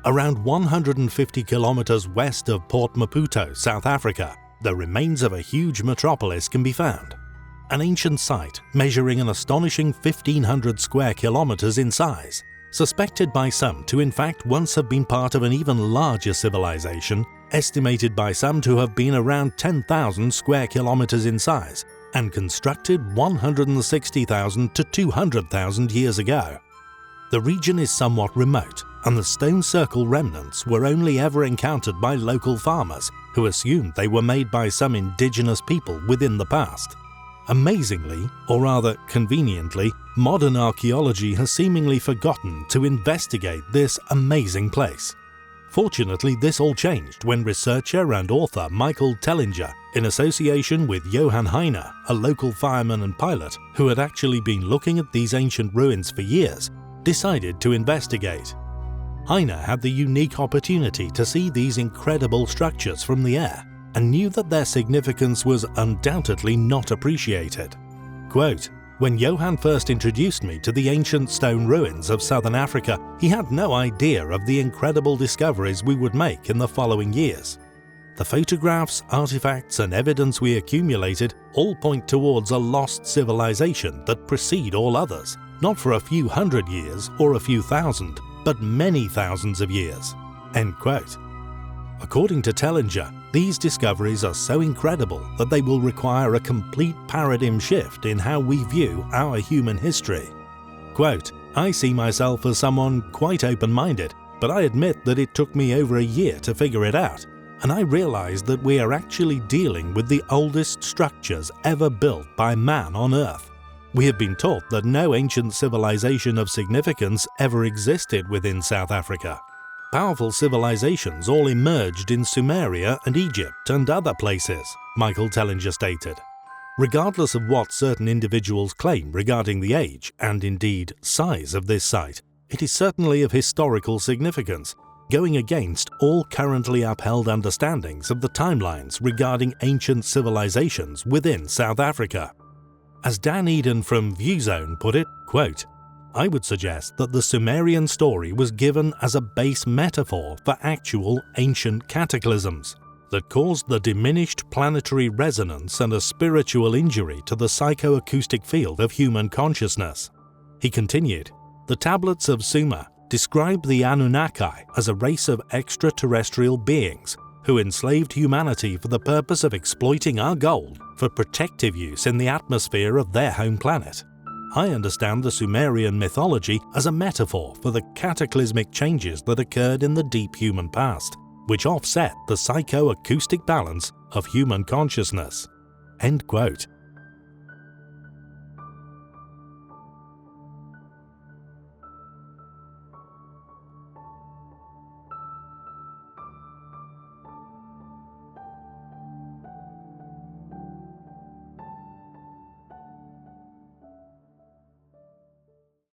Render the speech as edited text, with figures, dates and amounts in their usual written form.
Around 150 kilometers west of Port Maputo, South Africa, the remains of a huge metropolis can be found. An ancient site measuring an astonishing 1,500 square kilometers in size, suspected by some to in fact once have been part of an even larger civilization, estimated by some to have been around 10,000 square kilometers in size, and constructed 160,000 to 200,000 years ago. The region is somewhat remote, and the stone circle remnants were only ever encountered by local farmers who assumed they were made by some indigenous people within the past. Amazingly, or rather conveniently, modern archaeology has seemingly forgotten to investigate this amazing place. Fortunately, this all changed when researcher and author Michael Tellinger, in association with Johann Heine, a local fireman and pilot who had actually been looking at these ancient ruins for years, decided to investigate. Heine had the unique opportunity to see these incredible structures from the air and knew that their significance was undoubtedly not appreciated. Quote, "When Johann first introduced me to the ancient stone ruins of southern Africa, he had no idea of the incredible discoveries we would make in the following years. The photographs, artifacts, and evidence we accumulated all point towards a lost civilization that precede all others, not for a few hundred years or a few thousand, but many thousands of years." End quote. According to Tellinger, these discoveries are so incredible that they will require a complete paradigm shift in how we view our human history. Quote, "I see myself as someone quite open-minded, but I admit that it took me over a year to figure it out, and I realized that we are actually dealing with the oldest structures ever built by man on Earth. We have been taught that no ancient civilization of significance ever existed within South Africa. Powerful civilizations all emerged in Sumeria and Egypt and other places," Michael Tellinger stated. Regardless of what certain individuals claim regarding the age and indeed size of this site, it is certainly of historical significance, going against all currently upheld understandings of the timelines regarding ancient civilizations within South Africa. As Dan Eden from ViewZone put it, quote, "I would suggest that the Sumerian story was given as a base metaphor for actual ancient cataclysms that caused the diminished planetary resonance and a spiritual injury to the psychoacoustic field of human consciousness." He continued, "The tablets of Sumer describe the Anunnaki as a race of extraterrestrial beings who enslaved humanity for the purpose of exploiting our gold for protective use in the atmosphere of their home planet. I understand the Sumerian mythology as a metaphor for the cataclysmic changes that occurred in the deep human past, which offset the psychoacoustic balance of human consciousness." End quote.